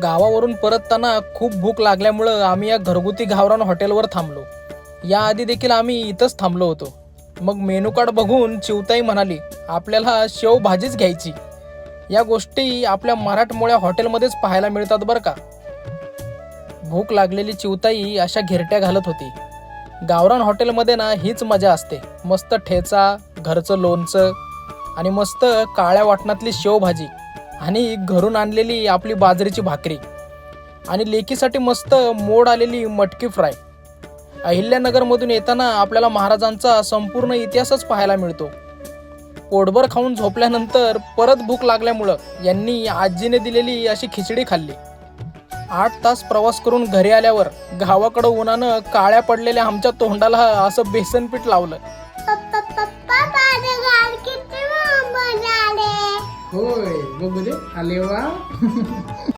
गावावरून परतताना खूप भूक लागल्यामुळं आम्ही या घरगुती गावरान हॉटेलवर थांबलो. याआधी देखील आम्ही इथंच थांबलो होतो. मग मेनू कार्ड बघून चिवताई म्हणाली, आपल्याला शेव भाजीच घ्यायची. या गोष्टी आपल्या मराठमोळ्या हॉटेलमध्येच पाहायला मिळतात बरं का. भूक लागलेली चिवताई अशा घिरट्या घालत होती. गावरान हॉटेलमध्ये ना हीच मजा असते. मस्त ठेचा, घरचं लोणचं आणि मस्त काळ्या वाटणातली शेवभाजी आणि घरून आणलेली आपली बाजरीची भाकरी आणि लेकीसाठी मस्त मोड आलेली मटकी फ्राय. अहिल्यानगरमधून येताना आपल्याला महाराजांचा संपूर्ण इतिहासच पाहायला मिळतो. पोटभर खाऊन झोपल्यानंतर परत भूक लागल्यामुळं यांनी आजीने दिलेली अशी खिचडी खाल्ली. 8 तास प्रवास करून घरी आल्यावर गावाकडं उन्हानं काळ्या पडलेल्या आमच्या तोंडाला असं बेसन पीठ लावलं. होय बघू दे आले वा.